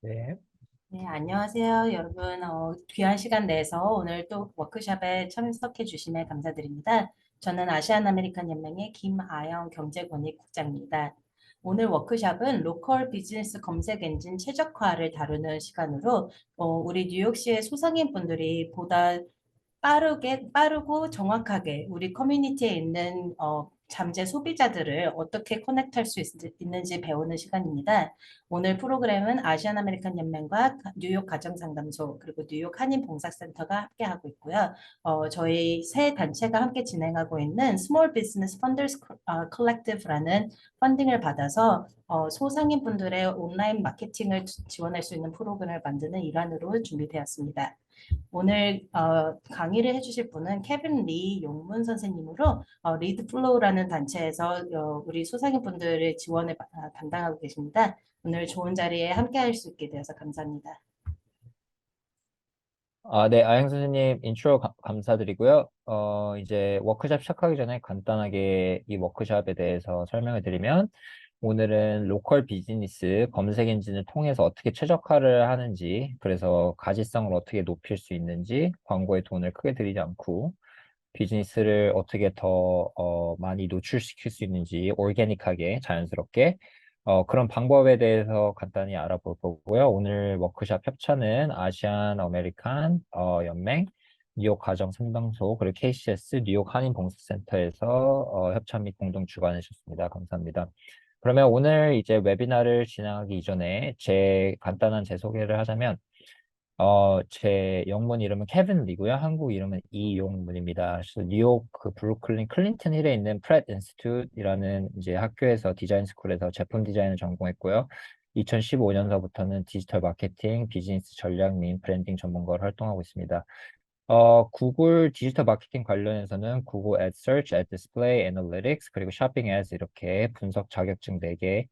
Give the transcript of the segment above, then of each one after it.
네. 네, 안녕하세요, 여러분. 귀한 시간 내서 오늘 또 워크숍에 참석해 주심에 감사드립니다. 저는 아시안 아메리칸 연맹의 김아영 경제권익국장입니다. 오늘 워크숍은 로컬 비즈니스 검색 엔진 최적화를 다루는 시간으로 우리 뉴욕시의 소상인 분들이 보다 빠르고 정확하게 우리 커뮤니티에 있는 잠재 소비자들을 어떻게 커넥트할 수 있는지 배우는 시간입니다. 오늘 프로그램은 아시안 아메리칸 연맹과 뉴욕 가정상담소 그리고 뉴욕 한인 봉사센터가 함께하고 있고요. 저희 세 단체가 함께 진행하고 있는 스몰 비즈니스 펀더스 컬렉티브라는 펀딩을 받아서 소상인 분들의 온라인 마케팅을 지원할 수 있는 프로그램을 만드는 일환으로 준비되었습니다. 오늘 강의를 해주실 분은 케빈 리 용문 선생님으로 리드 플로우라는 단체에서 우리 소상인 분들의 지원을 담당하고 계십니다. 오늘 좋은 자리에 함께 할 수 있게 되어서 감사합니다. 네, 아영 선생님 인트로 감사드리고요. 이제 워크숍 시작하기 전에 간단하게 이 워크숍에 대해서 설명을 드리면 오늘은 로컬 비즈니스 검색 엔진을 통해서 어떻게 최적화를 하는지, 그래서 가시성을 어떻게 높일 수 있는지, 광고에 돈을 크게 들이지 않고 비즈니스를 어떻게 더 많이 노출시킬 수 있는지 오르게닉하게 자연스럽게 그런 방법에 대해서 간단히 알아볼 거고요. 오늘 워크숍 협찬은 아시안 아메리칸 연맹, 뉴욕 가정 상담소, 그리고 KCS 뉴욕 한인 봉사센터에서 협찬 및 공동 주관해 주셨습니다. 감사합니다. 그러면 오늘 이제 웨비나를 진행하기 이전에 간단한 제 소개를 하자면 제 영문 이름은 케빈 리고요. 한국 이름은 이용문입니다. 그래서 뉴욕 그 브루클린 클린턴 힐에 있는 프렛 인스튜트이라는 이제 학교에서 디자인 스쿨에서 제품 디자인을 전공했고요. 2015년서부터는 디지털 마케팅, 비즈니스 전략 및 브랜딩 전문가로 활동하고 있습니다. 구글 디지털 마케팅 관련해서는 구글 Ad Search, Ad Display, Analytics, 그리고 쇼핑 Ads 이렇게 분석 자격증 4개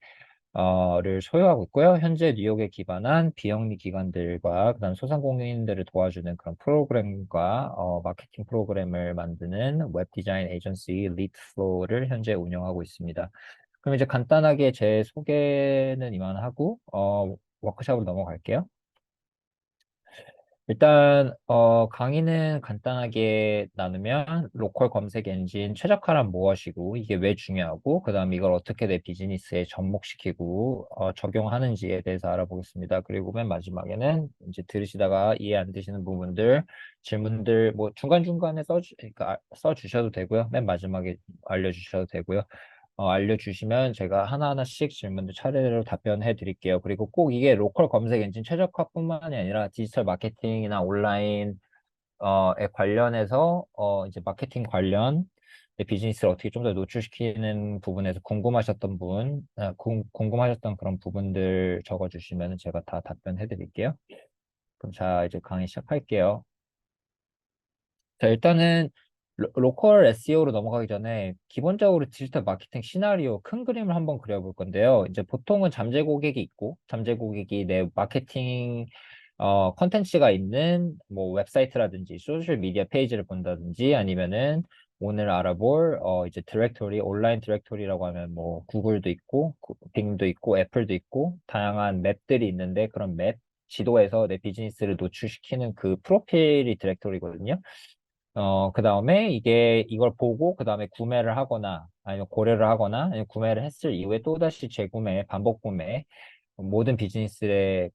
를 소유하고 있고요. 현재 뉴욕에 기반한 비영리 기관들과 그다음 소상공인들을 도와주는 그런 프로그램과 마케팅 프로그램을 만드는 웹 디자인 에이전시 리드플로우를 현재 운영하고 있습니다. 그럼 이제 간단하게 제 소개는 이만하고 워크숍으로 넘어갈게요. 일단 강의는 간단하게 나누면 로컬 검색 엔진 최적화란 무엇이고 이게 왜 중요하고 그다음 이걸 어떻게 내 비즈니스에 접목시키고 적용하는지에 대해서 알아보겠습니다. 그리고 맨 마지막에는 이제 들으시다가 이해 안 되시는 부분들 질문들 뭐 중간중간에 그러니까 써주셔도 되고요. 맨 마지막에 알려주셔도 되고요. 알려주시면 제가 하나하나씩 질문들 차례대로 답변해 드릴게요. 그리고 꼭 이게 로컬 검색 엔진 최적화뿐만이 아니라 디지털 마케팅이나 온라인 에 관련해서 이제 마케팅 관련 내 비즈니스를 어떻게 좀 더 노출시키는 부분에서 궁금하셨던 그런 부분들 적어주시면 제가 다 답변해 드릴게요. 그럼 자, 이제 강의 시작할게요. 자, 일단은 로컬 SEO로 넘어가기 전에 기본적으로 디지털 마케팅 시나리오 큰 그림을 한번 그려볼 건데요. 이제 보통은 잠재 고객이 있고, 잠재 고객이 내 마케팅 컨텐츠가 있는 뭐 웹사이트라든지 소셜 미디어 페이지를 본다든지 아니면은 오늘 알아볼 이제 디렉토리, 온라인 디렉토리라고 하면 뭐 구글도 있고, 빙도 있고, 애플도 있고, 다양한 맵들이 있는데 그런 맵 지도에서 내 비즈니스를 노출시키는 그 프로필이 디렉토리거든요. 그 다음에 이걸 보고, 그 다음에 구매를 하거나, 아니면 고려를 하거나, 아니면 구매를 했을 이후에 또다시 재구매, 반복 구매, 모든 비즈니스의,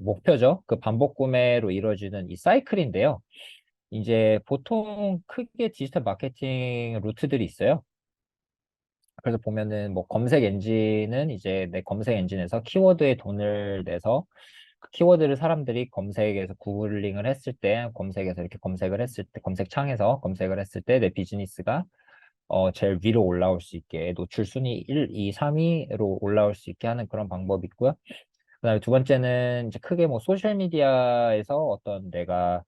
목표죠. 그 반복 구매로 이루어지는 이 사이클인데요. 이제 보통 크게 디지털 마케팅 루트들이 있어요. 그래서 보면은 뭐 검색 엔진은 이제 내 검색 엔진에서 키워드에 돈을 내서 그 키워드를 사람들이 검색에서 구글링을 했을 때 검색에서 이렇게 검색을 했을 때 검색창에서 검색을 했을 때 내 비즈니스가 제일 위로 올라올 수 있게 노출 순위 1, 2, 3위로 올라올 수 있게 하는 그런 방법이 있고요. 그다음에 두 번째는 이제 크게 뭐 소셜 미디어에서 어떤 내가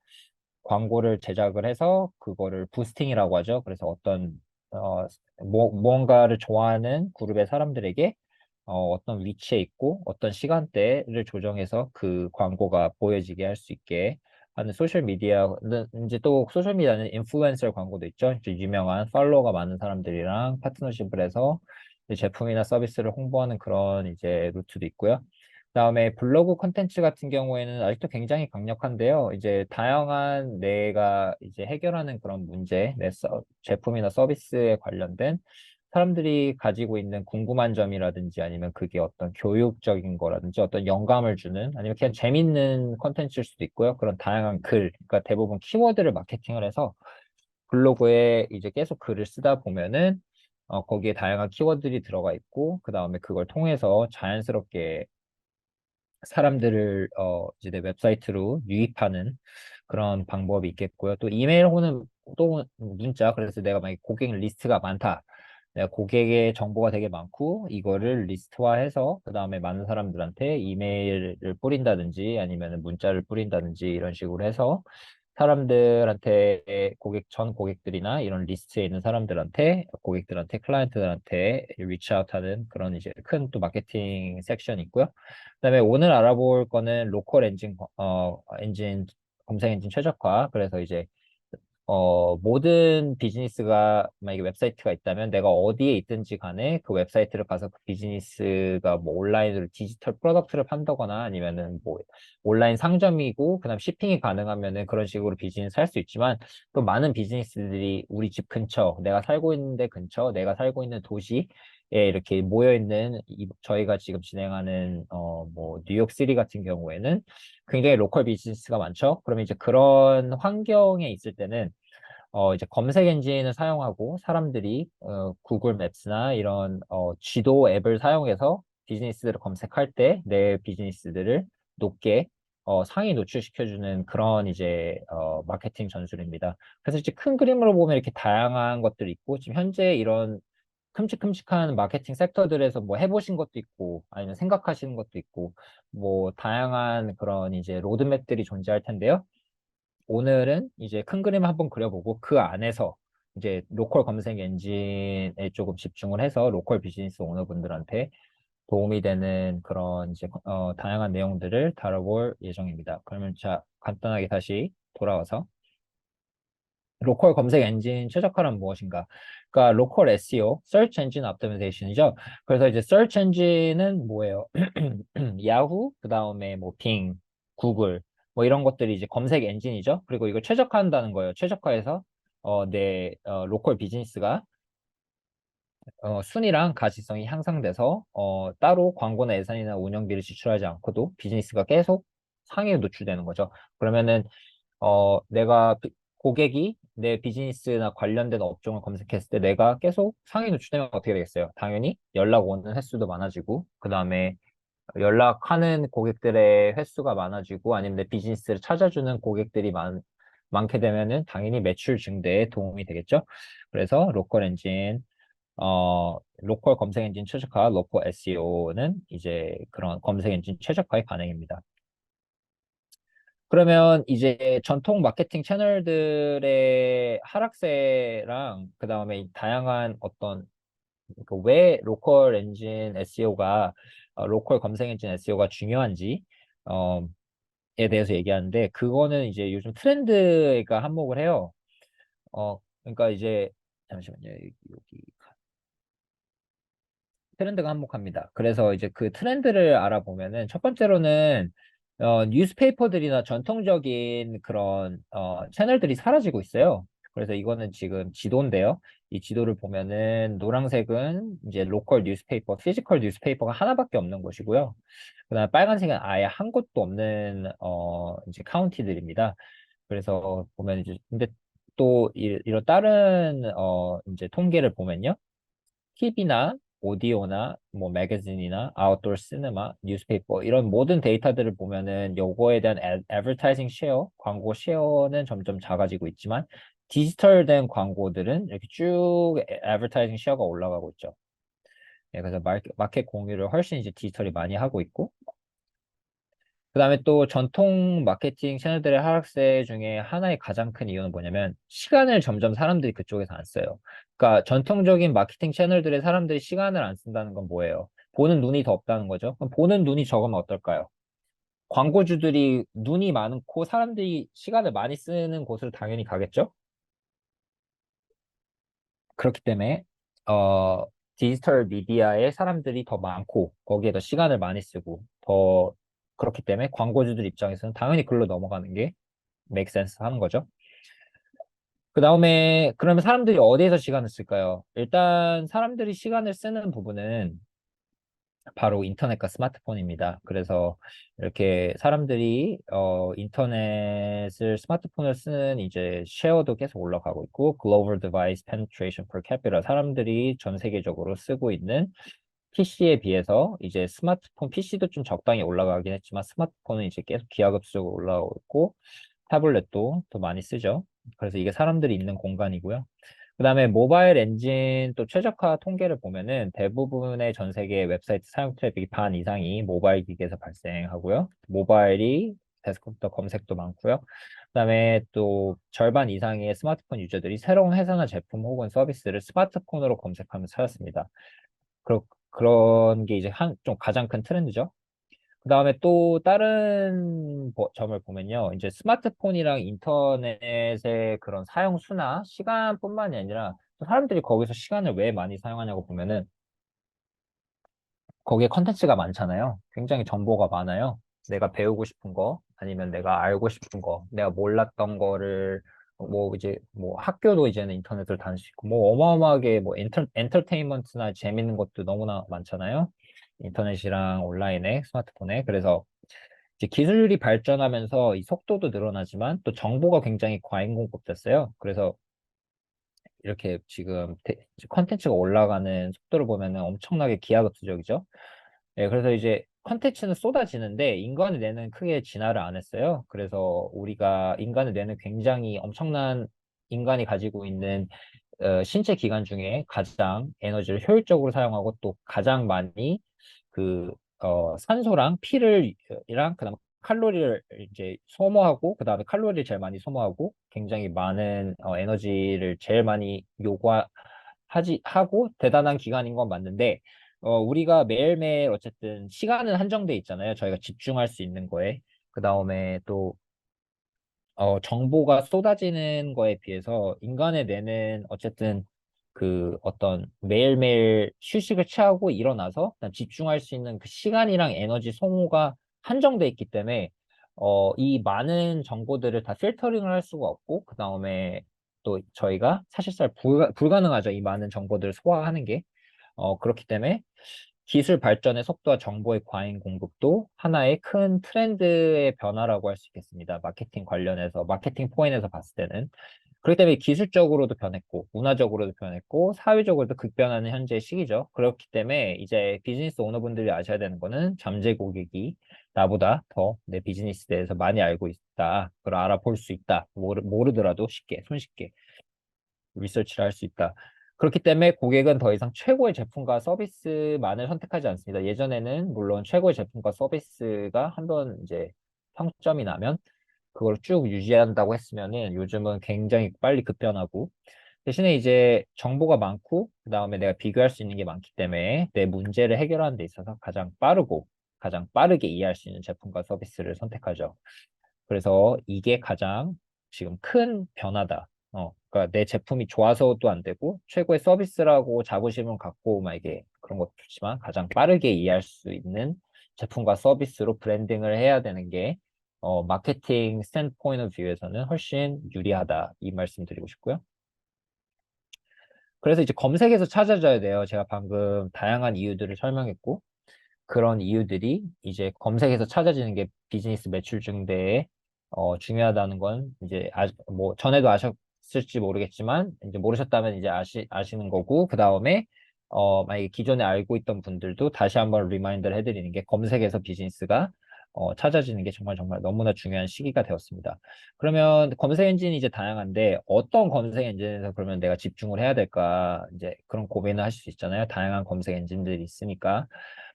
광고를 제작을 해서 그거를 부스팅이라고 하죠. 그래서 어떤 어, 무언가를 좋아하는 그룹의 사람들에게 어떤 위치에 있고 어떤 시간대를 조정해서 그 광고가 보여지게 할 수 있게 하는 소셜 미디어는 이제 또 소셜 미디어는 인플루엔서 광고도 있죠. 이제 유명한 팔로워가 많은 사람들이랑 파트너십을 해서 이제 제품이나 서비스를 홍보하는 그런 이제 루트도 있고요. 그다음에 블로그 콘텐츠 같은 경우에는 아직도 굉장히 강력한데요. 이제 다양한 내가 이제 해결하는 그런 문제, 제품이나 서비스에 관련된 사람들이 가지고 있는 궁금한 점이라든지 아니면 그게 어떤 교육적인 거라든지 어떤 영감을 주는 아니면 그냥 재밌는 콘텐츠일 수도 있고요. 그런 다양한 글, 그러니까 대부분 키워드를 마케팅을 해서 블로그에 이제 계속 글을 쓰다 보면은 거기에 다양한 키워드들이 들어가 있고 그 다음에 그걸 통해서 자연스럽게 사람들을 이제 내 웹사이트로 유입하는 그런 방법이 있겠고요. 또 이메일 혹은 또 문자. 그래서 내가 만약에 고객 리스트가 많다. 내가 고객의 정보가 되게 많고 이거를 리스트화해서 그 다음에 많은 사람들한테 이메일을 뿌린다든지 아니면 문자를 뿌린다든지 이런 식으로 해서 사람들한테 전 고객들이나 이런 리스트에 있는 사람들한테 고객들한테 클라이언트들한테 리치아웃하는 그런 이제 큰 또 마케팅 섹션이 있고요. 그다음에 오늘 알아볼 거는 로컬 엔진 검색 엔진 최적화. 그래서 이제 모든 비즈니스가 만약에 웹사이트가 있다면 내가 어디에 있든지 간에 그 웹사이트를 가서 그 비즈니스가 뭐 온라인으로 디지털 프로덕트를 판다거나 아니면은 뭐 온라인 상점이고 그다음 쇼핑이 가능하면은 그런 식으로 비즈니스 할 수 있지만 또 많은 비즈니스들이 우리 집 근처, 내가 살고 있는 데 근처, 내가 살고 있는 도시에 이렇게 모여 있는 저희가 지금 진행하는 뭐 뉴욕시티 같은 경우에는 굉장히 로컬 비즈니스가 많죠. 그러면 이제 그런 환경에 있을 때는 이제 검색 엔진을 사용하고 사람들이 구글 맵스나 이런 지도 앱을 사용해서 비즈니스들을 검색할 때 내 비즈니스들을 높게 상위 노출시켜주는 그런 이제 마케팅 전술입니다. 그래서 이제 큰 그림으로 보면 이렇게 다양한 것들이 있고 지금 현재 이런 큼직큼직한 마케팅 섹터들에서 뭐 해보신 것도 있고 아니면 생각하시는 것도 있고 뭐 다양한 그런 이제 로드맵들이 존재할 텐데요. 오늘은 이제 큰 그림 한번 그려보고 그 안에서 이제 로컬 검색 엔진에 조금 집중을 해서 로컬 비즈니스 오너분들한테 도움이 되는 그런 이제 다양한 내용들을 다뤄볼 예정입니다. 그러면 자, 간단하게 다시 돌아와서 로컬 검색 엔진 최적화란 무엇인가? 그러니까 로컬 SEO, Search Engine Optimization이죠. 그래서 이제 Search Engine은 뭐예요? 야후, 그 다음에 뭐 빙, 구글, 뭐 이런 것들이 이제 검색 엔진이죠. 그리고 이걸 최적화한다는 거예요. 최적화해서 내 로컬 비즈니스가 순위랑 가시성이 향상돼서 따로 광고나 예산이나 운영비를 지출하지 않고도 비즈니스가 계속 상위에 노출되는 거죠. 그러면은 고객이 내 비즈니스나 관련된 업종을 검색했을 때 내가 계속 상위 노출되면 어떻게 되겠어요? 당연히 연락 오는 횟수도 많아지고, 그 다음에 연락하는 고객들의 횟수가 많아지고, 아니면 내 비즈니스를 찾아주는 고객들이 많게 되면은 당연히 매출 증대에 도움이 되겠죠? 그래서 로컬 검색 엔진 최적화, 로컬 SEO는 이제 그런 검색 엔진 최적화의 반영입니다. 그러면 이제 전통 마케팅 채널들의 하락세랑 그다음에 다양한 어떤 왜 로컬 엔진 SEO가 로컬 검색 엔진 SEO가 중요한지 에 대해서 얘기하는데 그거는 이제 요즘 트렌드가 한몫을 해요. 그러니까 이제 잠시만요. 여기 트렌드가 한몫합니다. 그래서 이제 그 트렌드를 알아보면은 첫 번째로는 뉴스페이퍼들이나 전통적인 그런 채널들이 사라지고 있어요. 그래서 이거는 지금 지도인데요. 이 지도를 보면은 노란색은 이제 로컬 뉴스페이퍼, 피지컬 뉴스페이퍼가 하나밖에 없는 곳이고요. 그다음에 빨간색은 아예 한 곳도 없는 이제 카운티들입니다. 그래서 보면 이제 근데 또 이런 다른 이제 통계를 보면요. TV나 오디오나 뭐 매거진이나 아웃도어 시네마, 뉴스페이퍼 이런 모든 데이터들을 보면은 요거에 대한 애버타이징 쉐어, 광고 쉐어는 점점 작아지고 있지만 디지털된 광고들은 이렇게 쭉 애버타이징 쉐어가 올라가고 있죠. 네, 그래서 마켓 공유를 훨씬 이제 디지털이 많이 하고 있고 그다음에 또 전통 마케팅 채널들의 하락세 중에 하나의 가장 큰 이유는 뭐냐면 시간을 점점 사람들이 그쪽에서 안 써요. 그러니까 전통적인 마케팅 채널들의 사람들이 시간을 안 쓴다는 건 뭐예요? 보는 눈이 더 없다는 거죠. 그럼 보는 눈이 적으면 어떨까요? 광고주들이 눈이 많고 사람들이 시간을 많이 쓰는 곳으로 당연히 가겠죠? 그렇기 때문에 어, 디지털 미디어에 사람들이 더 많고 거기에 더 시간을 많이 쓰고 더 그렇기 때문에 광고주들 입장에서는 당연히 글로 넘어가는 게 make sense 하는 거죠. 그 다음에 그러면 사람들이 어디에서 시간을 쓸까요? 일단 사람들이 시간을 쓰는 부분은 바로 인터넷과 스마트폰입니다. 그래서 이렇게 사람들이 인터넷을 스마트폰을 쓰는 이제 쉐어도 계속 올라가고 있고 Global Device Penetration Per Capita 사람들이 전 세계적으로 쓰고 있는 PC에 비해서 이제 스마트폰 PC도 좀 적당히 올라가긴 했지만 스마트폰은 이제 계속 기하급수적으로 올라가고 있고 타블렛도 더 많이 쓰죠. 그래서 이게 사람들이 있는 공간이고요. 그다음에 모바일 엔진 또 최적화 통계를 보면은 대부분의 전 세계 웹사이트 사용 트래픽이 반 이상이 모바일 기기에서 발생하고요. 모바일이 데스크톱 검색도 많고요. 그다음에 또 절반 이상의 스마트폰 유저들이 새로운 회사나 제품 혹은 서비스를 스마트폰으로 검색하면서 찾았습니다. 그런 게 이제 좀 가장 큰 트렌드죠. 그 다음에 또 다른 점을 보면요. 이제 스마트폰이랑 인터넷의 그런 사용 수나 시간뿐만이 아니라 또 사람들이 거기서 시간을 왜 많이 사용하냐고 보면은 거기에 컨텐츠가 많잖아요. 굉장히 정보가 많아요. 내가 배우고 싶은 거, 아니면 내가 알고 싶은 거, 내가 몰랐던 거를 뭐 이제 뭐 학교도 이제는 인터넷을 다닐 수 있고 뭐 어마어마하게 뭐 엔터테인먼트나 재밌는 것도 너무나 많잖아요. 인터넷이랑 온라인에 스마트폰에. 그래서 이제 기술이 발전하면서 이 속도도 늘어나지만 또 정보가 굉장히 과잉 공급됐어요. 그래서 이렇게 지금 컨텐츠가 올라가는 속도를 보면은 엄청나게 기하급수적이죠. 예, 그래서 이제 컨텐츠는 쏟아지는데 인간의 뇌는 크게 진화를 안 했어요. 그래서 우리가 인간의 뇌는 굉장히 엄청난 인간이 가지고 있는 신체 기관 중에 가장 에너지를 효율적으로 사용하고 또 가장 많이 그 산소랑 피를 이랑 그다음 칼로리를 이제 소모하고 그다음에 칼로리를 제일 많이 소모하고 굉장히 많은 에너지를 제일 많이 요구하지 하고 대단한 기관인 건 맞는데 우리가 매일매일 어쨌든 시간은 한정돼 있잖아요. 저희가 집중할 수 있는 거에. 그다음에 또 정보가 쏟아지는 거에 비해서 인간의 뇌는 어쨌든 그 어떤 매일매일 휴식을 취하고 일어나서 그냥 집중할 수 있는 그 시간이랑 에너지 소모가 한정돼 있기 때문에 이 많은 정보들을 다 필터링을 할 수가 없고 그 다음에 또 저희가 사실상 불가능하죠. 이 많은 정보들을 소화하는 게. 그렇기 때문에 기술 발전의 속도와 정보의 과잉 공급도 하나의 큰 트렌드의 변화라고 할 수 있겠습니다. 마케팅 관련해서, 마케팅 포인트에서 봤을 때는. 그렇기 때문에 기술적으로도 변했고, 문화적으로도 변했고, 사회적으로도 급변하는 현재 시기죠. 그렇기 때문에 이제 비즈니스 오너분들이 아셔야 되는 거는 잠재 고객이 나보다 더 내 비즈니스에 대해서 많이 알고 있다. 그걸 알아볼 수 있다. 모르더라도 쉽게, 손쉽게. 리서치를 할 수 있다. 그렇기 때문에 고객은 더 이상 최고의 제품과 서비스만을 선택하지 않습니다. 예전에는 물론 최고의 제품과 서비스가 한번 이제 평점이 나면 그걸 쭉 유지한다고 했으면은 요즘은 굉장히 빨리 급변하고 대신에 이제 정보가 많고 그다음에 내가 비교할 수 있는 게 많기 때문에 내 문제를 해결하는 데 있어서 가장 빠르고 가장 빠르게 이해할 수 있는 제품과 서비스를 선택하죠. 그래서 이게 가장 지금 큰 변화다. 그러니까 내 제품이 좋아서도 안 되고 최고의 서비스라고 자부심을 갖고 막 이게 그런 것도 좋지만 가장 빠르게 이해할 수 있는 제품과 서비스로 브랜딩을 해야 되는 게 마케팅 스탠드포인트 뷰에서는 훨씬 유리하다 이 말씀 드리고 싶고요. 그래서 이제 검색에서 찾아줘야 돼요. 제가 방금 다양한 이유들을 설명했고 그런 이유들이 이제 검색에서 찾아지는 게 비즈니스 매출 증대에 중요하다는 건 이제 뭐 전에도 아셨을지 모르겠지만 이제 모르셨다면 이제 아시는 거고 그 다음에 만약에 기존에 알고 있던 분들도 다시 한번 리마인드를 해드리는 게 검색에서 비즈니스가 찾아지는 게 정말 정말 너무나 중요한 시기가 되었습니다. 그러면 검색 엔진이 이제 다양한데 어떤 검색 엔진에서 그러면 내가 집중을 해야 될까 이제 그런 고민을 하실 수 있잖아요. 다양한 검색 엔진들이 있으니까.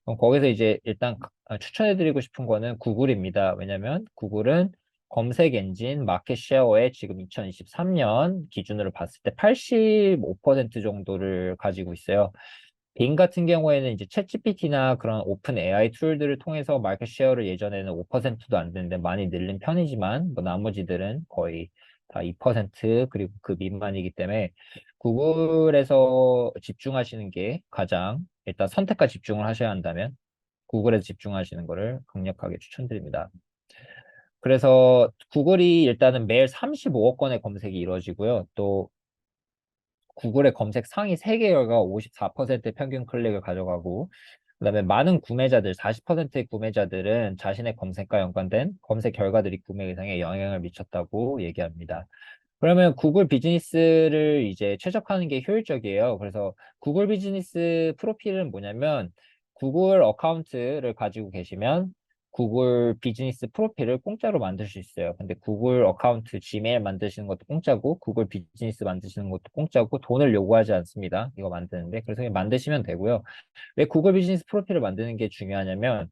그럼 거기서 이제 일단 추천해드리고 싶은 거는 구글입니다. 왜냐면 구글은 검색 엔진 마켓 쉐어에 지금 2023년 기준으로 봤을 때 85% 정도를 가지고 있어요. 빙 같은 경우에는 이제 챗GPT나 그런 오픈 AI 툴들을 통해서 마켓 쉐어를 예전에는 5%도 안 되는데 많이 늘린 편이지만 뭐 나머지들은 거의 다 2% 그리고 그 미만이기 때문에 구글에서 집중하시는 게 가장 일단 선택과 집중을 하셔야 한다면 구글에 집중하시는 거를 강력하게 추천드립니다. 그래서 구글이 일단은 매일 35억 건의 검색이 이루어지고요. 또 구글의 검색 상위 3개가 54% 평균 클릭을 가져가고, 그다음에 많은 구매자들, 40%의 구매자들은 자신의 검색과 연관된 검색 결과들이 구매 의상에 영향을 미쳤다고 얘기합니다. 그러면 구글 비즈니스를 이제 최적화하는 게 효율적이에요. 그래서 구글 비즈니스 프로필은 뭐냐면 구글 어카운트를 가지고 계시면 구글 비즈니스 프로필을 공짜로 만들 수 있어요. 근데 구글 어카운트 지메일 만드시는 것도 공짜고 구글 비즈니스 만드시는 것도 공짜고 돈을 요구하지 않습니다. 이거 만드는데. 그래서 그냥 만드시면 되고요. 왜 구글 비즈니스 프로필을 만드는 게 중요하냐면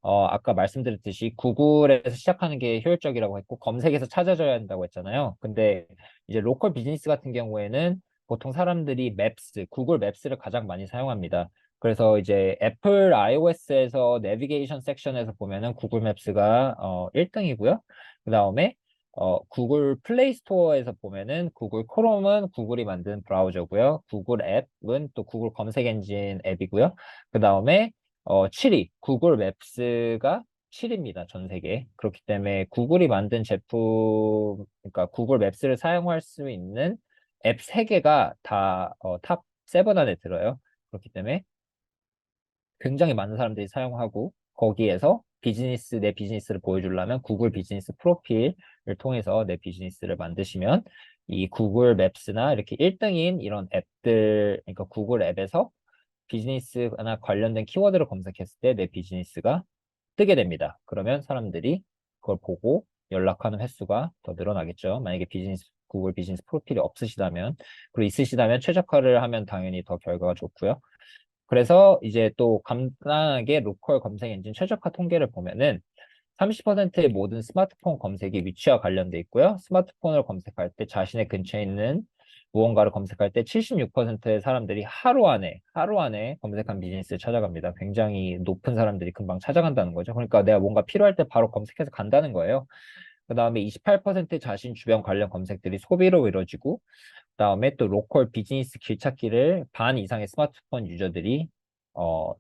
아까 말씀드렸듯이 구글에서 시작하는 게 효율적이라고 했고 검색에서 찾아줘야 한다고 했잖아요. 근데 이제 로컬 비즈니스 같은 경우에는 보통 사람들이 맵스, 구글 맵스를 가장 많이 사용합니다. 그래서 이제 애플 iOS에서 내비게이션 섹션에서 보면은 구글 맵스가 1등이고요. 그다음에 구글 플레이 스토어에서 보면은 구글 크롬은 구글이 만든 브라우저고요. 구글 앱은 또 구글 검색 엔진 앱이고요. 그다음에 7위, 구글 맵스가 7위입니다. 전 세계. 그렇기 때문에 구글이 만든 제품, 그러니까 구글 맵스를 사용할 수 있는 앱 3개가 다 탑 7 안에 들어요. 그렇기 때문에 굉장히 많은 사람들이 사용하고 거기에서 내 비즈니스를 보여주려면 구글 비즈니스 프로필을 통해서 내 비즈니스를 만드시면 이 구글 맵스나 이렇게 1등인 이런 앱들, 그러니까 구글 앱에서 비즈니스나 관련된 키워드를 검색했을 때 내 비즈니스가 뜨게 됩니다. 그러면 사람들이 그걸 보고 연락하는 횟수가 더 늘어나겠죠. 만약에 구글 비즈니스 프로필이 없으시다면, 그리고 있으시다면 최적화를 하면 당연히 더 결과가 좋고요. 그래서 이제 또 간단하게 로컬 검색 엔진 최적화 통계를 보면은 30%의 모든 스마트폰 검색이 위치와 관련돼 있고요. 스마트폰을 검색할 때 자신의 근처에 있는 무언가를 검색할 때 76%의 사람들이 하루 안에 검색한 비즈니스를 찾아갑니다. 굉장히 높은 사람들이 금방 찾아간다는 거죠. 그러니까 내가 뭔가 필요할 때 바로 검색해서 간다는 거예요. 그 다음에 28% 자신 주변 관련 검색들이 소비로 이루어지고, 그다음에 또 로컬 비즈니스 길찾기를 반 이상의 스마트폰 유저들이 어,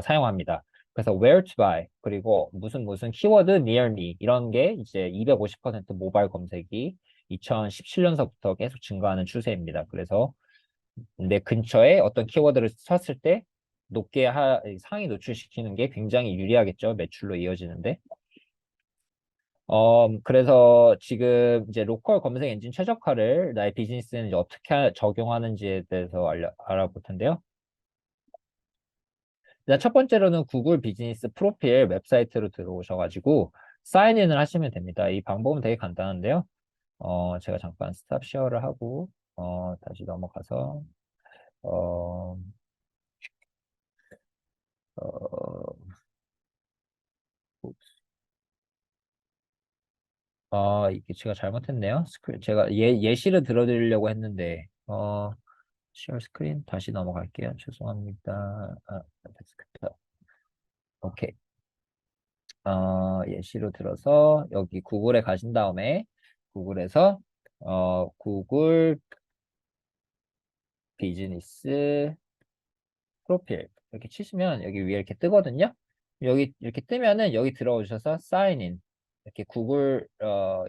사용합니다. 그래서 where to buy 그리고 무슨 무슨 키워드 near me 이런 게 이제 250% 모바일 검색이 2017년서부터 계속 증가하는 추세입니다. 그래서 내 근처에 어떤 키워드를 쳤을 때 상위 노출시키는 게 굉장히 유리하겠죠. 매출로 이어지는데. 그래서 지금 이제 로컬 검색 엔진 최적화를 나의 비즈니스에는 이제 어떻게 적용하는지에 대해서 알아볼 텐데요. 일단 첫 번째로는 구글 비즈니스 프로필 웹사이트로 들어오셔가지고 사인인을 하시면 됩니다. 이 방법은 되게 간단한데요. 제가 잠깐 스탑 쉐어를 하고, 다시 넘어가서, 어, 어, 이게 제가 잘못했네요. 제가 예시를 들어드리려고 했는데, 쉐어 스크린 다시 넘어갈게요. 죄송합니다. 데스크탑. 오케이. 예시로 들어서 여기 구글에 가신 다음에 구글에서 구글 비즈니스 프로필 이렇게 치시면 여기 위에 이렇게 뜨거든요. 여기 이렇게 뜨면은 여기 들어오셔서 사인인 이렇게 구글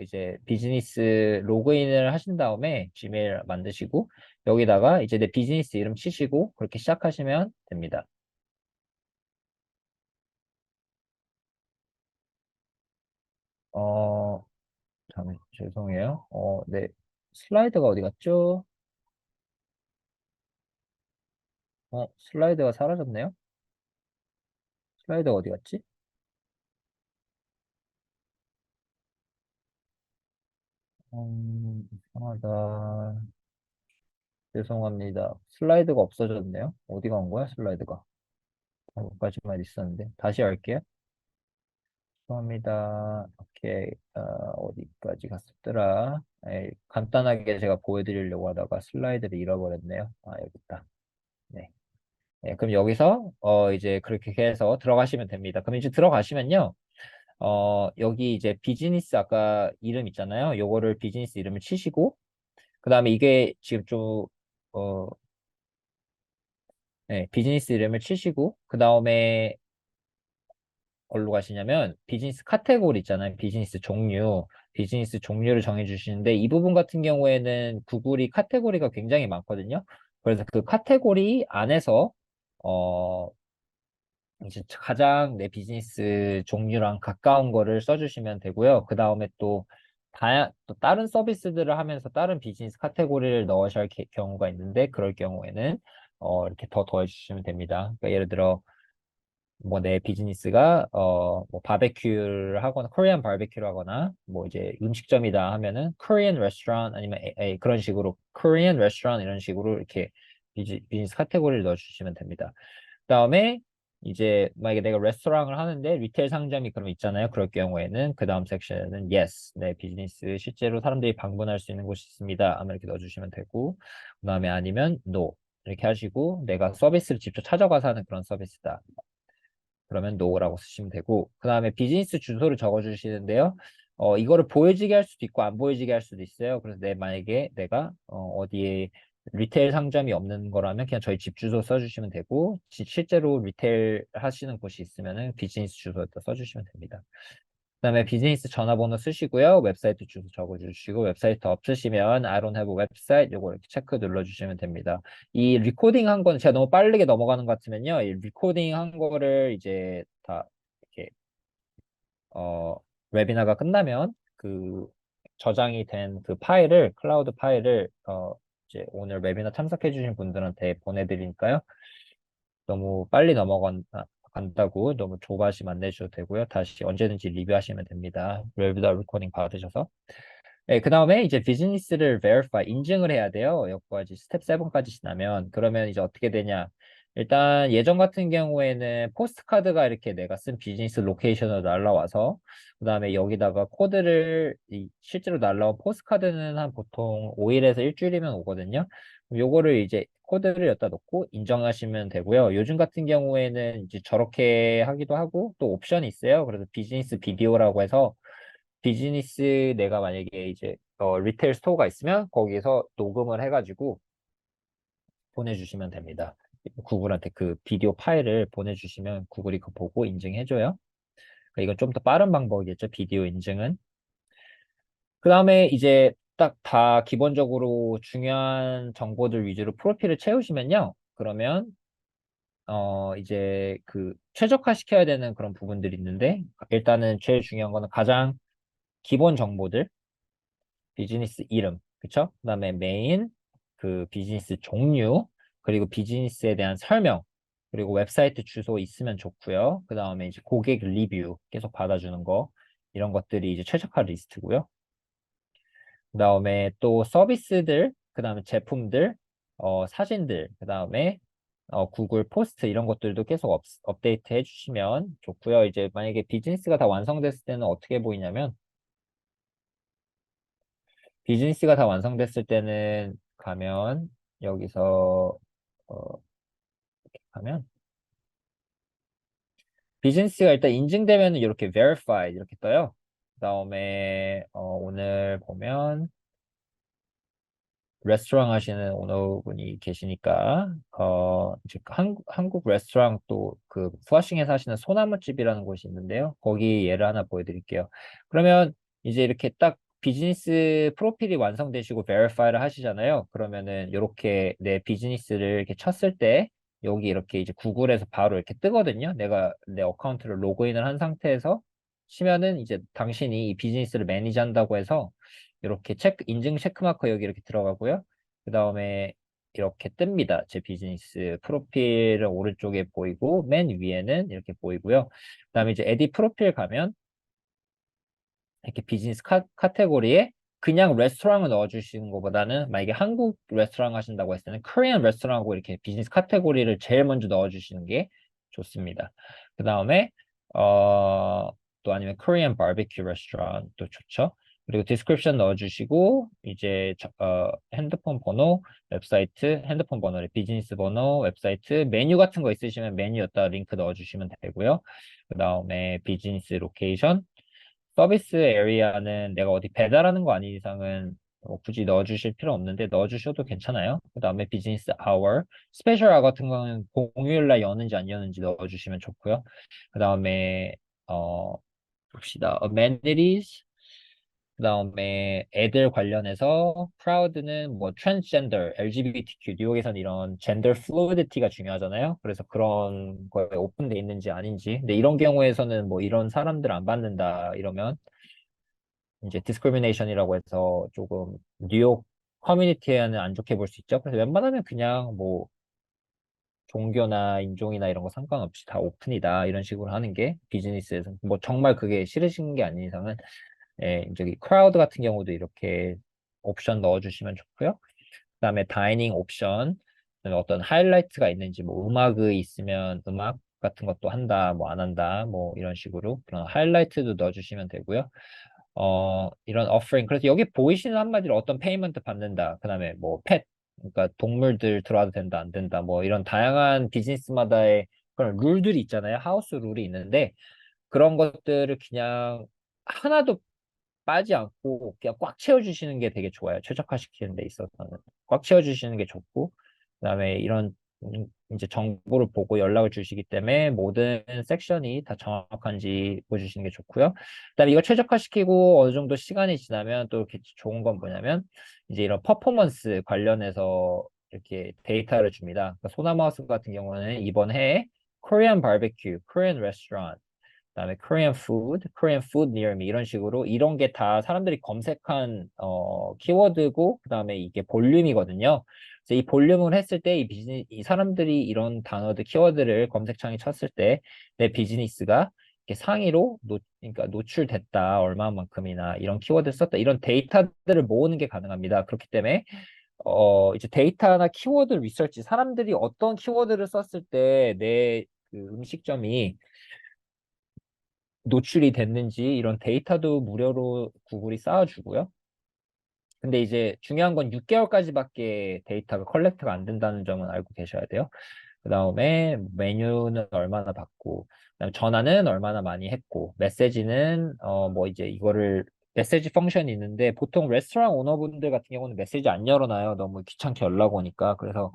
이제 비즈니스 로그인을 하신 다음에 지메일 만드시고 여기다가 이제 내 비즈니스 이름 치시고 그렇게 시작하시면 됩니다. 어, 죄송해요. 네. 슬라이드가 어디 갔죠? 슬라이드가 사라졌네요. 슬라이드가 어디 갔지? 이상하다. 죄송합니다. 슬라이드가 없어졌네요. 어디 간 거야, 슬라이드가? 여기까지만 있었는데. 다시 할게요. 죄송합니다. 오케이. 어디까지 갔었더라? 간단하게 제가 보여드리려고 하다가 슬라이드를 잃어버렸네요. 여기 있다. 네. 네, 그럼 여기서, 이제 그렇게 해서 들어가시면 됩니다. 그럼 이제 들어가시면요. 여기 이제 비즈니스 아까 이름 있잖아요. 요거를 비즈니스 이름을 치시고, 그 다음에 이게 지금 좀, 어, 네, 비즈니스 이름을 치시고, 그 다음에 걸로 가시냐면 비즈니스 카테고리 있잖아요. 비즈니스 종류. 비즈니스 종류를 정해주시는데 이 부분 같은 경우에는 구글이 카테고리가 굉장히 많거든요. 그래서 그 카테고리 안에서 어, 이제 가장 내 비즈니스 종류랑 가까운 거를 써주시면 되고요. 그 다음에 또 다른 서비스들을 하면서 다른 비즈니스 카테고리를 넣으셔야 할 경우가 있는데 그럴 경우에는 이렇게 더 더해주시면 됩니다. 그러니까 예를 들어 뭐 내 비즈니스가 뭐 바베큐를 하거나 코리안 바베큐를 하거나 뭐 이제 음식점이다 하면은 코리안 레스토랑 아니면 그런 식으로 코리안 레스토랑 이런 식으로 이렇게 비즈니스 카테고리를 넣어주시면 됩니다. 그다음에 이제 만약에 내가 레스토랑을 하는데 리테일 상점이 그럼 있잖아요. 그럴 경우에는 그 다음 섹션에는 yes, 내 비즈니스 실제로 사람들이 방문할 수 있는 곳이 있습니다. 아마 이렇게 넣어주시면 되고 그다음에 아니면 no 이렇게 하시고 내가 서비스를 직접 찾아가서 하는 그런 서비스다. 그러면 no라고 쓰시면 되고 그 다음에 비즈니스 주소를 적어주시는데요. 이거를 보여지게 할 수도 있고 안 보여지게 할 수도 있어요. 그래서 만약에 내가 어디에 리테일 상점이 없는 거라면 그냥 저희 집 주소 써주시면 되고 실제로 리테일 하시는 곳이 있으면은 비즈니스 주소에다 써주시면 됩니다. 그다음에 비즈니스 전화번호 쓰시고요. 웹사이트 주소 적어주시고 웹사이트 없으시면 I don't have a website 요거 이렇게 체크 눌러주시면 됩니다. 이 리코딩 한 거는 제가 너무 빠르게 넘어가는 것 같으면요. 이 리코딩 한 거를 이제 다 이렇게 어 웨비나가 끝나면 그 저장이 된 그 파일을 클라우드 파일을 이제 오늘 웨비나 참석해 주신 분들한테 보내드리니까요. 너무 빨리 간다고 너무 조바심 안 내셔도 되고요. 다시 언제든지 리뷰하시면 됩니다. 웨비나 리코딩 받으셔서. 네, 그 다음에 이제 비즈니스를 verify, 인증을 해야 돼요. 여기까지 스텝 7까지 지나면. 그러면 이제 어떻게 되냐. 일단 예전 같은 경우에는 포스트카드가 이렇게 내가 쓴 비즈니스 로케이션으로 날라와서 그 다음에 여기다가 실제로 날라온 포스트카드는 한 보통 5일에서 일주일이면 오거든요. 요거를 이제 코드를 여기다 넣고 인정하시면 되고요. 요즘 같은 경우에는 이제 저렇게 하기도 하고 또 옵션이 있어요. 그래서 비즈니스 비디오라고 해서 비즈니스 내가 만약에 이제 리테일 스토어가 있으면 거기서 녹음을 해가지고 보내주시면 됩니다. 구글한테 그 비디오 파일을 보내주시면 구글이 그거 보고 인증해줘요. 그러니까 이건 좀 더 빠른 방법이겠죠. 비디오 인증은. 그 다음에 이제 딱 다 기본적으로 중요한 정보들 위주로 프로필을 채우시면요. 그러면 이제 그 최적화 시켜야 되는 그런 부분들이 있는데 일단은 제일 중요한 거는 가장 기본 정보들 비즈니스 이름, 그쵸? 그다음에 메인, 그 비즈니스 종류, 그리고 비즈니스에 대한 설명, 그리고 웹사이트 주소 있으면 좋고요. 그다음에 이제 고객 리뷰 계속 받아주는 거 이런 것들이 이제 최적화 리스트고요. 그다음에 또 서비스들, 그다음에 제품들, 사진들, 그다음에 구글 포스트 이런 것들도 계속 업데이트 해주시면 좋고요. 이제 만약에 비즈니스가 다 완성됐을 때는 어떻게 보이냐면 비즈니스가 다 완성됐을 때는 가면 여기서 어, 가면 비즈니스가 일단 인증되면 이렇게 verified 이렇게 떠요. 그다음에 오늘 보면 레스토랑 하시는 오너분이 계시니까 이제 한국 레스토랑 또 그 플러싱에서 하시는 소나무집이라는 곳이 있는데요. 거기 예를 하나 보여드릴게요. 그러면 이제 이렇게 딱 비즈니스 프로필이 완성되시고 베리파이를 하시잖아요. 그러면은 이렇게 내 비즈니스를 이렇게 쳤을 때 여기 이렇게 이제 구글에서 바로 이렇게 뜨거든요. 내가 내 어카운트를 로그인을 한 상태에서 치면은 이제 당신이 이 비즈니스를 매니지한다고 해서 이렇게 인증 체크마크 여기 이렇게 들어가고요. 그 다음에 이렇게 뜹니다. 제 비즈니스 프로필은 오른쪽에 보이고 맨 위에는 이렇게 보이고요. 그 다음에 이제 에디 프로필 가면 이렇게 비즈니스 카테고리에 그냥 레스토랑을 넣어주시는 것보다는 만약에 한국 레스토랑 하신다고 했을 때는 코리안 레스토랑하고 이렇게 비즈니스 카테고리를 제일 먼저 넣어주시는 게 좋습니다. 그 다음에 또 아니면 코리안 바베큐 레스토랑도 좋죠. 그리고 디스크립션 넣어주시고 이제 핸드폰 번호, 웹사이트, 핸드폰 번호를 비즈니스 번호, 웹사이트, 메뉴 같은 거 있으시면 메뉴였다 링크 넣어주시면 되고요. 그 다음에 비즈니스 로케이션, 서비스 에리아는 내가 어디 배달하는 거 아닌 이상은 굳이 넣어주실 필요 없는데 넣어주셔도 괜찮아요. 그 다음에 비즈니스 아워, 스페셜 아 같은 거는 공휴일날 여는지 안 여는지 넣어주시면 좋고요. 그 다음에 어, 봅시다. amenities, 그다음에 애들 관련해서 proud는 뭐 transgender, LGBTQ, 뉴욕에서는 이런 gender fluidity가 중요하잖아요. 그래서 그런 거에 오픈돼 있는지 아닌지. 근데 이런 경우에서는 뭐 이런 사람들 안 받는다 이러면 이제 discrimination이라고 해서 조금 뉴욕 커뮤니티에는 안 좋게 볼 수 있죠. 그래서 웬만하면 그냥 뭐 종교나 인종이나 이런 거 상관없이 다 오픈이다 이런 식으로 하는 게 비즈니스에서 뭐 정말 그게 싫으신 게 아닌 이상은 저기 크라우드 같은 경우도 이렇게 옵션 넣어주시면 좋고요. 그다음에 다이닝 옵션, 그다음에 어떤 하이라이트가 있는지 뭐 음악이 있으면 음악 같은 것도 한다, 뭐 안 한다, 뭐 이런 식으로 그런 하이라이트도 넣어주시면 되고요. 이런 어퍼링. 그래서 여기 보이시는 한마디로 어떤 페이먼트 받는다. 그다음에 뭐 펫, 그러니까 동물들 들어와도 된다, 안 된다, 뭐 이런 다양한 비즈니스마다의 그런 룰들이 있잖아요. 하우스 룰이 있는데 그런 것들을 그냥 하나도 빠지 않고 그냥 꽉 채워주시는 게 되게 좋아요. 최적화시키는 데 있어서는. 꽉 채워주시는 게 좋고, 그다음에 이런 이제 정보를 보고 연락을 주시기 때문에 모든 섹션이 다 정확한지 보여주시는 게 좋고요. 그다음에 이거 최적화시키고 어느 정도 시간이 지나면 또 이렇게 좋은 건 뭐냐면 이제 이런 퍼포먼스 관련해서 이렇게 데이터를 줍니다. 그러니까 소나마우스 같은 경우는 이번 해에 Korean barbecue, Korean restaurant, 그다음에 Korean food near me 이런 식으로 이런 게 다 사람들이 검색한 키워드고 그다음에 이게 볼륨이거든요. 그래서 이 볼륨을 했을 때 이 사람들이 이런 단어들 키워드를 검색창에 쳤을 때 내 비즈니스가 이렇게 상위로 그러니까 노출됐다 얼마만큼이나 이런 키워드를 썼다 이런 데이터들을 모으는 게 가능합니다. 그렇기 때문에 이제 데이터나 키워드 리서치 사람들이 어떤 키워드를 썼을 때 내 그 음식점이 노출이 됐는지 이런 데이터도 무료로 구글이 쌓아주고요. 근데 이제 중요한 건 6개월까지밖에 데이터가 컬렉트가 안 된다는 점은 알고 계셔야 돼요. 그 다음에 메뉴는 얼마나 받고, 그다음에 전화는 얼마나 많이 했고, 메시지는 뭐 이제 이거를 메시지 펑션이 있는데 보통 레스토랑 오너분들 같은 경우는 메시지 안 열어놔요. 너무 귀찮게 연락 오니까. 그래서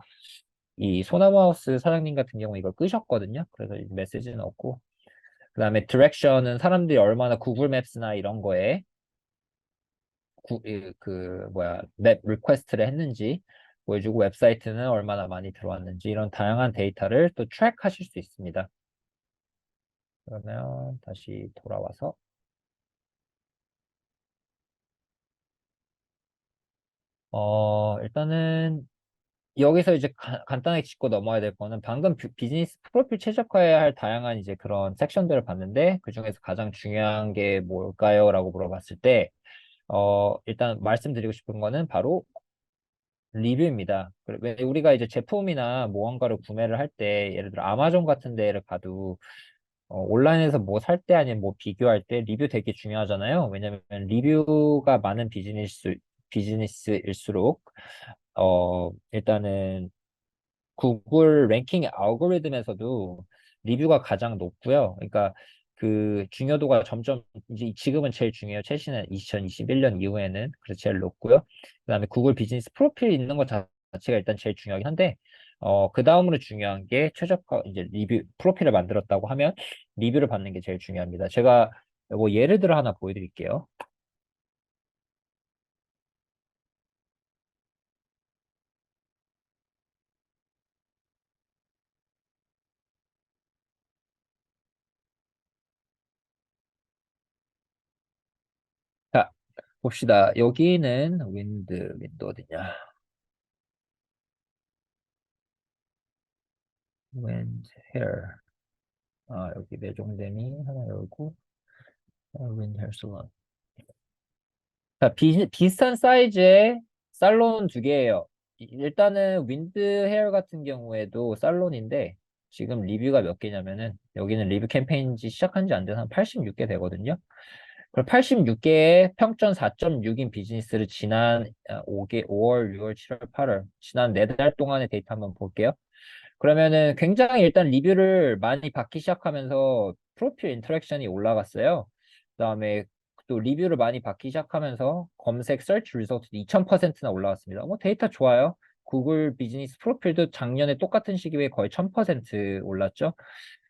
이 소나무하우스 사장님 같은 경우 이걸 끄셨거든요. 그래서 이 메시지는 없고 그다음에 디렉션은 사람들이 얼마나 구글 맵스나 이런 거에 뭐야 맵 리퀘스트를 했는지 보여주고 웹사이트는 얼마나 많이 들어왔는지 이런 다양한 데이터를 또 트랙하실 수 있습니다. 그러면 다시 돌아와서 일단은 여기서 이제 간단하게 짚고 넘어야 될 거는 방금 비즈니스 프로필 최적화해야 할 다양한 이제 그런 섹션들을 봤는데 그중에서 가장 중요한 게 뭘까요? 라고 물어봤을 때 일단 말씀드리고 싶은 거는 바로 리뷰입니다. 왜 우리가 이제 제품이나 무언가를 구매를 할 때 예를 들어 아마존 같은 데를 가도 온라인에서 뭐 살 때 아니면 뭐 비교할 때 리뷰 되게 중요하잖아요. 왜냐면 리뷰가 많은 비즈니스일수록 일단은 구글 랭킹 알고리즘에서도 리뷰가 가장 높고요. 그러니까 그 중요도가 점점 이제 지금은 제일 중요해요. 최신은 2021년 이후에는 그래서 제일 높고요. 그다음에 구글 비즈니스 프로필 있는 것 자체가 일단 제일 중요하긴 한데 그 다음으로 중요한 게 최적화 이제 리뷰 프로필을 만들었다고 하면 리뷰를 받는 게 제일 중요합니다. 제가 뭐 예를 들어 하나 보여드릴게요. 자, 봅시다. 여기는 윈도 어디냐? 윈드 헤어. 여기 매종대미 하나 열고, 윈드 헤어 살론. 자, 비슷한 사이즈의 살론 두 개예요. 일단은 윈드 헤어 같은 경우에도 살론인데, 지금 리뷰가 몇 개냐면은, 여기는 리뷰 캠페인지 시작한 지 안 돼서 한 86개 되거든요. 그럼 86개의 평점 4.6인 비즈니스를 지난 5월, 6월, 7월, 8월, 지난 4달 동안의 데이터 한번 볼게요. 그러면은 굉장히 일단 리뷰를 많이 받기 시작하면서 프로필 인터랙션이 올라갔어요. 그다음에 또 리뷰를 많이 받기 시작하면서 검색 서치 리서트 2000%나 올라갔습니다. 뭐 데이터 좋아요. 구글 비즈니스 프로필도 작년에 똑같은 시기에 거의 1000% 올랐죠.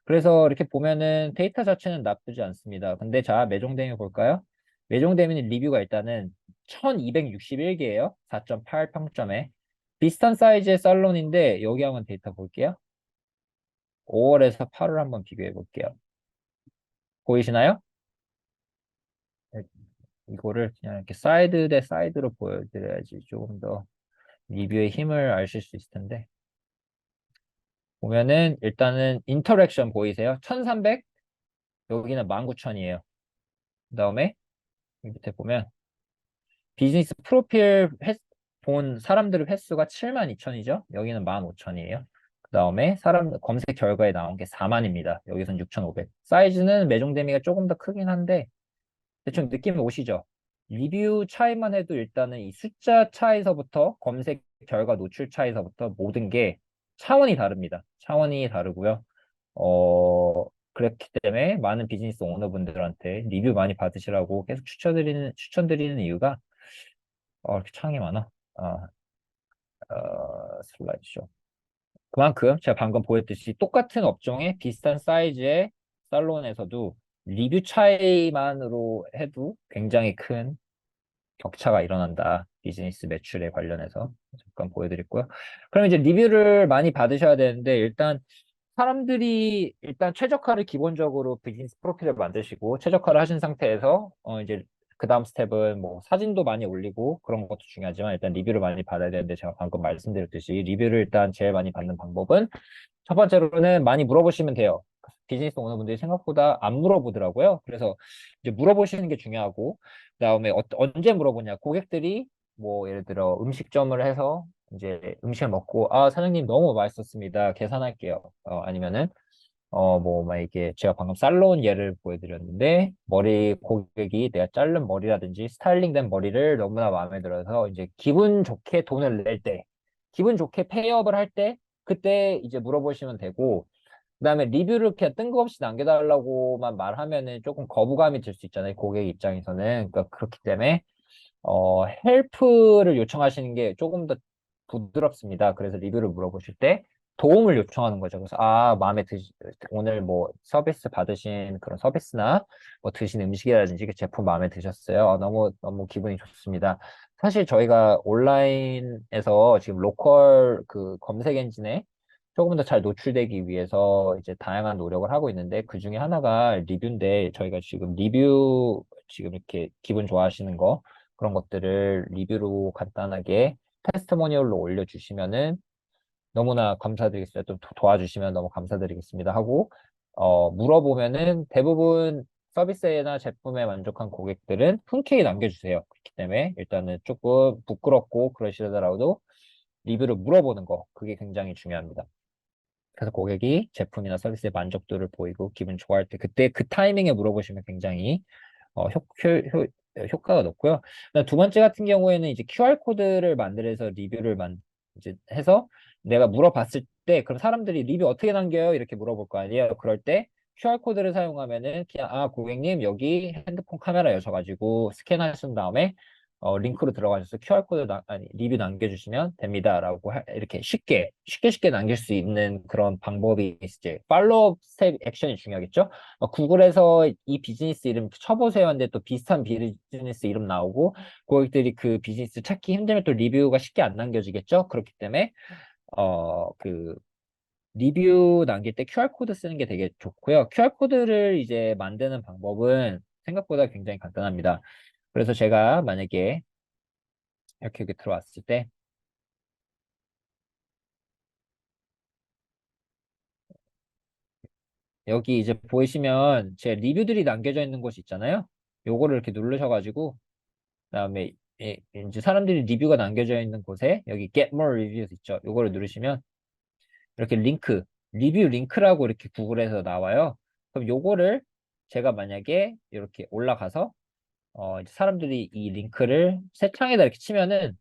그래서 이렇게 보면은 데이터 자체는 나쁘지 않습니다. 근데 자, 매종 대미 볼까요? 매종 대미 리뷰가 일단은 1261개예요. 4.8 평점에. 비슷한 사이즈의 살론인데 여기 한번 데이터 볼게요. 5월에서 8월 한번 비교해 볼게요. 보이시나요? 네, 이거를 그냥 이렇게 사이드 대 사이드로 보여드려야지 조금 더 리뷰의 힘을 아실 수 있을 텐데. 보면은 일단은 인터랙션 보이세요? 1300, 여기는 19,000이에요. 그 다음에 밑에 보면 비즈니스 프로필 본 사람들의 횟수가 72,000이죠. 여기는 15,000이에요. 그 다음에 사람 검색 결과에 나온 게 4만입니다. 여기서는 6,500. 사이즈는 매종 대미가 조금 더 크긴 한데 대충 느낌 오시죠? 리뷰 차이만 해도 일단은 이 숫자 차에서부터 검색 결과 노출 차에서부터 모든 게 차원이 다릅니다. 차원이 다르고요. 그렇기 때문에 많은 비즈니스 오너분들한테 리뷰 많이 받으시라고 계속 추천드리는 이유가 이렇게 창이 많아. 아, 슬라이드쇼. 그만큼 제가 방금 보였듯이 똑같은 업종의 비슷한 사이즈의 살론에서도 리뷰 차이만으로 해도 굉장히 큰 격차가 일어난다. 비즈니스 매출에 관련해서. 잠깐 보여드렸고요. 그럼 이제 리뷰를 많이 받으셔야 되는데 일단 사람들이 일단 최적화를 기본적으로 비즈니스 프로필을 만드시고 최적화를 하신 상태에서 이제 그 다음 스텝은 뭐 사진도 많이 올리고 그런 것도 중요하지만 일단 리뷰를 많이 받아야 되는데 제가 방금 말씀드렸듯이 리뷰를 일단 제일 많이 받는 방법은 첫 번째로는 많이 물어보시면 돼요. 비즈니스 오너분들이 생각보다 안 물어보더라고요. 그래서 이제 물어보시는 게 중요하고 그다음에 언제 물어보냐 고객들이 뭐 예를 들어 음식점을 해서 이제 음식을 먹고 아 사장님 너무 맛있었습니다 계산할게요 아니면은 뭐 막 이게 제가 방금 살로운 예를 보여드렸는데 머리 고객이 내가 자른 머리라든지 스타일링된 머리를 너무나 마음에 들어서 이제 기분 좋게 돈을 낼 때 기분 좋게 페이업을 할 때 그때 이제 물어보시면 되고 그다음에 리뷰를 그냥 뜬금없이 남겨달라고만 말하면은 조금 거부감이 들 수 있잖아요 고객 입장에서는 그러니까 그렇기 때문에 헬프를 요청하시는 게 조금 더 부드럽습니다. 그래서 리뷰를 물어보실 때 도움을 요청하는 거죠. 그래서 오늘 뭐 서비스 받으신 그런 서비스나 뭐 드신 음식이라든지 그 제품 마음에 드셨어요. 너무 너무 기분이 좋습니다. 사실 저희가 온라인에서 지금 로컬 그 검색 엔진에 조금 더 잘 노출되기 위해서 이제 다양한 노력을 하고 있는데 그 중에 하나가 리뷰인데 저희가 지금 리뷰 지금 이렇게 기분 좋아하시는 거 그런 것들을 리뷰로 간단하게 테스트모니얼로 올려주시면은 너무나 감사드리겠습니다. 좀 도와주시면 너무 감사드리겠습니다. 하고, 물어보면은 대부분 서비스나 제품에 만족한 고객들은 흔쾌히 남겨주세요. 그렇기 때문에 일단은 조금 부끄럽고 그러시더라도 리뷰를 물어보는 거, 그게 굉장히 중요합니다. 그래서 고객이 제품이나 서비스의 만족도를 보이고 기분 좋아할 때 그때 그 타이밍에 물어보시면 굉장히 효과가 높고요. 그다음 두 번째 같은 경우에는 이제 QR코드를 만들어서 이제 해서 내가 물어봤을 때 그럼 사람들이 리뷰 어떻게 남겨요? 이렇게 물어볼 거 아니에요. 그럴 때 QR코드를 사용하면은 그냥 고객님 여기 핸드폰 카메라 여셔가지고 스캔하신 다음에 링크로 들어가셔서 QR코드 아니 리뷰 남겨주시면 됩니다라고 이렇게 쉽게 남길 수 있는 그런 방법이 이제 팔로우 스텝 액션이 중요하겠죠. 구글에서 이 비즈니스 이름 쳐보세요 하는데 또 비슷한 비즈니스 이름 나오고 고객들이 그 비즈니스 찾기 힘들면 또 리뷰가 쉽게 안 남겨지겠죠. 그렇기 때문에 그 리뷰 남길 때 QR코드 쓰는 게 되게 좋고요. QR코드를 이제 만드는 방법은 생각보다 굉장히 간단합니다. 그래서 제가 만약에 이렇게 들어왔을 때 여기 이제 보이시면 제 리뷰들이 남겨져 있는 곳이 있잖아요. 요거를 이렇게 누르셔가지고 그다음에 이제 사람들이 리뷰가 남겨져 있는 곳에 여기 Get More Reviews 있죠. 요거를 누르시면 이렇게 리뷰 링크라고 이렇게 구글에서 나와요. 그럼 요거를 제가 만약에 이렇게 올라가서 이제 사람들이 이 링크를 새 창에다 이렇게 치면은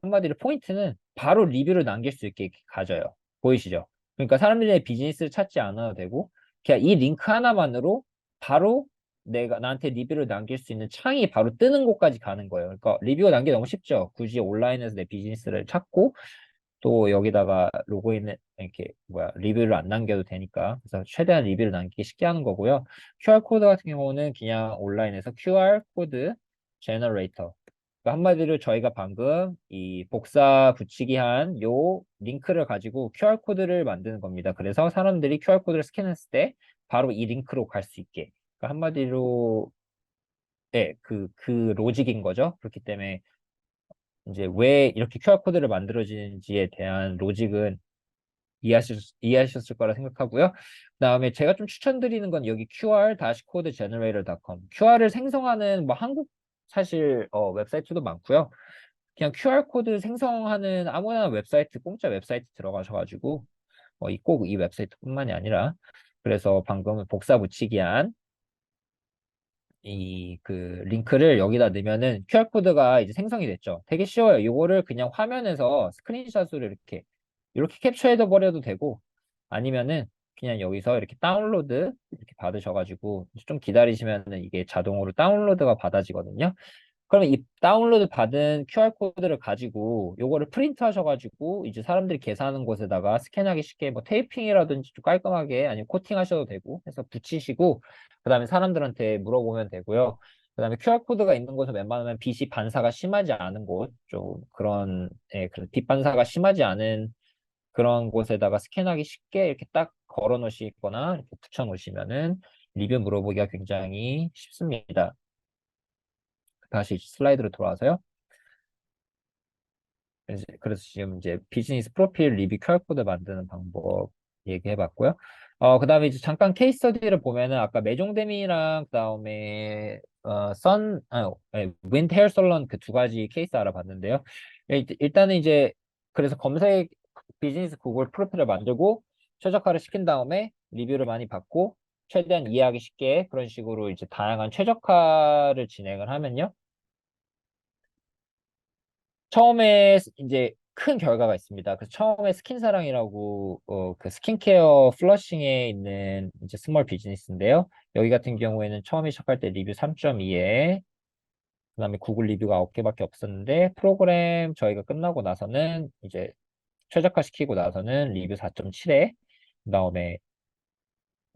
한마디로 포인트는 바로 리뷰를 남길 수 있게 이렇게 가져요. 보이시죠? 그러니까 사람들의 비즈니스를 찾지 않아도 되고, 그냥 이 링크 하나만으로 바로 내가 나한테 리뷰를 남길 수 있는 창이 바로 뜨는 곳까지 가는 거예요. 그러니까 리뷰가 남기 너무 쉽죠. 굳이 온라인에서 내 비즈니스를 찾고 또 여기다가 로그인 이렇게 뭐야 리뷰를 안 남겨도 되니까 그래서 최대한 리뷰를 남기기 쉽게 하는 거고요. QR 코드 같은 경우는 그냥 온라인에서 QR 코드 제너레이터 그러니까 한마디로 저희가 방금 이 복사 붙이기 한 요 링크를 가지고 QR 코드를 만드는 겁니다. 그래서 사람들이 QR 코드를 스캔했을 때 바로 이 링크로 갈 수 있게. 그러니까 한마디로 네, 그 로직인 거죠. 그렇기 때문에 이제 왜 이렇게 QR 코드를 만들어지는지에 대한 로직은 이해하셨을 거라 생각하고요. 그다음에 제가 좀 추천드리는 건 여기 qr-codegenerator.com. QR을 생성하는 뭐 한국 사실 웹사이트도 많고요. 그냥 QR 코드 생성하는 아무나 웹사이트, 공짜 웹사이트 들어가셔가지고 꼭 이 웹사이트뿐만이 아니라 그래서 방금 복사 붙이기 한 이 그 링크를 여기다 넣으면은 QR코드가 이제 생성이 됐죠. 되게 쉬워요. 이거를 그냥 화면에서 스크린샷으로 이렇게 캡처해서 버려도 되고 아니면은 그냥 여기서 이렇게 다운로드 이렇게 받으셔가지고 좀 기다리시면은 이게 자동으로 다운로드가 받아지거든요. 그러면 이 다운로드 받은 QR코드를 가지고 요거를 프린트 하셔가지고 이제 사람들이 계산하는 곳에다가 스캔하기 쉽게 뭐 테이핑이라든지 좀 깔끔하게 아니면 코팅 하셔도 되고 해서 붙이시고 그다음에 사람들한테 물어보면 되고요. 그다음에 QR코드가 있는 곳은 웬만하면 빛이 반사가 심하지 않은 곳, 좀 그런 그런 빛 반사가 심하지 않은 그런 곳에다가 스캔하기 쉽게 이렇게 딱 걸어 놓으시거나 이렇게 붙여 놓으시면은 리뷰 물어보기가 굉장히 쉽습니다. 다시 슬라이드로 돌아와서요. 그래서 지금 이제 비즈니스 프로필 리뷰 QR코드 만드는 방법 얘기해 봤고요. 그다음에 이제 잠깐 케이스 스터디를 보면은 아까 메종데미랑 그다음에 윈드 헤어 솔론 그 두 가지 케이스 알아봤는데요. 일단은 이제 그래서 검색 비즈니스 구글 프로필을 만들고 최적화를 시킨 다음에 리뷰를 많이 받고 최대한 이해하기 쉽게 그런 식으로 이제 다양한 최적화를 진행을 하면요. 처음에 이제 큰 결과가 있습니다. 그래서 처음에 스킨사랑이라고 그 스킨케어 플러싱에 있는 이제 스몰 비즈니스인데요. 여기 같은 경우에는 처음에 시작할 때 리뷰 3.2에 그다음에 구글 리뷰가 9개밖에 없었는데 프로그램 저희가 끝나고 나서는 이제 최적화 시키고 나서는 리뷰 4.7에 그다음에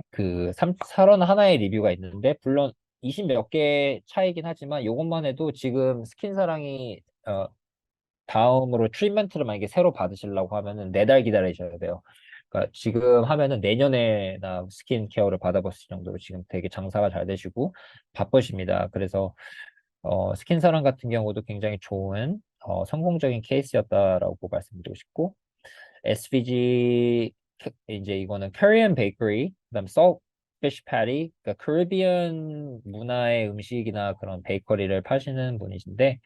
그 3, 4런 하나의 리뷰가 있는데 물론 20 몇 개 차이긴 하지만 이것만 해도 지금 스킨사랑이 다음으로 트리트먼트를 만약에 새로 받으시려고 하면은 4달 기다리셔야 돼요. 그러니까 지금 하면은 내년에나 스킨 케어를 받아보실 정도로 지금 되게 장사가 잘 되시고 바쁘십니다. 그래서 스킨 사랑 같은 경우도 굉장히 좋은 성공적인 케이스였다라고 말씀드리고 싶고 SVG 이제 이거는 Korean Bakery, 그다음 Saltfish Patty, 그러니까 카리비안 문화의 음식이나 그런 베이커리를 파시는 분이신데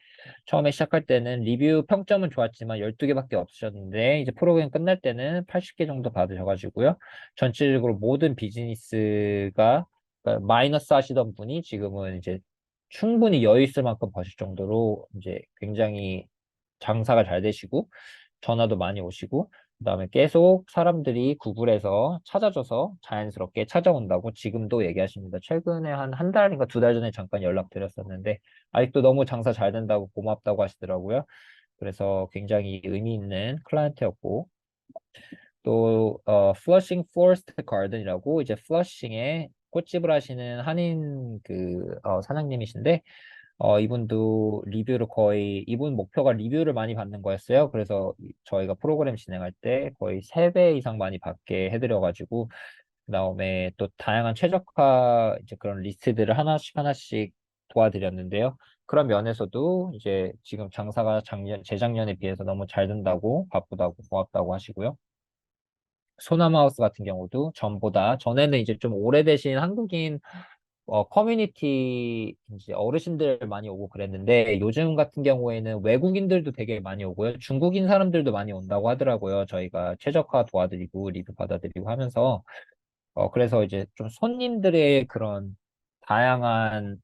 처음에 시작할 때는 리뷰 평점은 좋았지만 12개밖에 없으셨는데 이제 프로그램 끝날 때는 80개 정도 받으셔가지고요. 전체적으로 모든 비즈니스가 그러니까 마이너스 하시던 분이 지금은 이제 충분히 여유 있을 만큼 버실 정도로 이제 굉장히 장사가 잘 되시고 전화도 많이 오시고 그다음에 계속 사람들이 구글에서 찾아줘서 자연스럽게 찾아온다고 지금도 얘기하십니다. 최근에 한 달인가 2달 전에 잠깐 연락드렸었는데 아직도 너무 장사 잘 된다고 고맙다고 하시더라고요. 그래서 굉장히 의미 있는 클라이언트였고 또 플러싱 포레스트 가든이라고 이제 플러싱에 꽃집을 하시는 한인 그 사장님이신데 이분도 리뷰를 거의, 이분 목표가 리뷰를 많이 받는 거였어요. 그래서 저희가 프로그램 진행할 때 거의 3배 이상 많이 받게 해드려가지고, 그다음에 또 다양한 최적화 이제 그런 리스트들을 하나씩 하나씩 도와드렸는데요. 그런 면에서도 이제 지금 장사가 재작년에 비해서 너무 잘 된다고, 바쁘다고, 고맙다고 하시고요. 소나마우스 같은 경우도 전에는 이제 좀 오래되신 한국인 커뮤니티 이제 어르신들 많이 오고 그랬는데 요즘 같은 경우에는 외국인들도 되게 많이 오고요. 중국인 사람들도 많이 온다고 하더라고요. 저희가 최적화 도와드리고 리뷰 받아드리고 하면서 그래서 이제 좀 손님들의 그런 다양한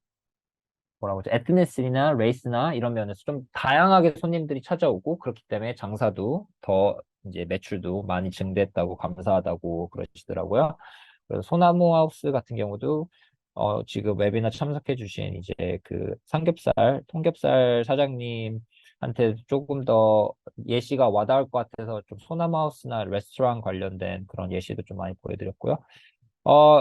뭐라고 하죠? 에트니스나 레이스나 이런 면에서 좀 다양하게 손님들이 찾아오고 그렇기 때문에 장사도 더 이제 매출도 많이 증대했다고 감사하다고 그러시더라고요. 그래서 소나무 하우스 같은 경우도 지금 웨비나 참석해 주신 이제 그 삼겹살, 통겹살 사장님 한테 조금 더 예시가 와닿을 것 같아서 좀 소나마우스나 레스토랑 관련된 그런 예시도 좀 많이 보여드렸고요.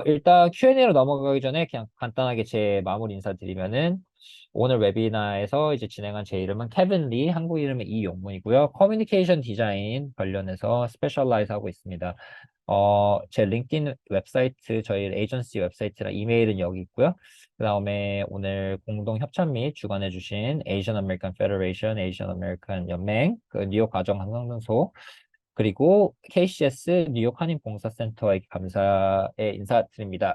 일단 Q&A로 넘어가기 전에 그냥 간단하게 제 마무리 인사드리면은 오늘 웨비나에서 이제 진행한 제 이름은 케빈 리, 한국 이름은 이용문이고요. 커뮤니케이션 디자인 관련해서 스페셜라이즈 하고 있습니다. 제 링크드인 웹사이트, 저희 에이전시 웹사이트랑 이메일은 여기 있고요. 그 다음에 오늘 공동 협찬 및 주관해주신 Asian American Federation, Asian American 연맹, 그 뉴욕 가정한강등소, 그리고 KCS 뉴욕 한인봉사센터에 감사의 인사드립니다.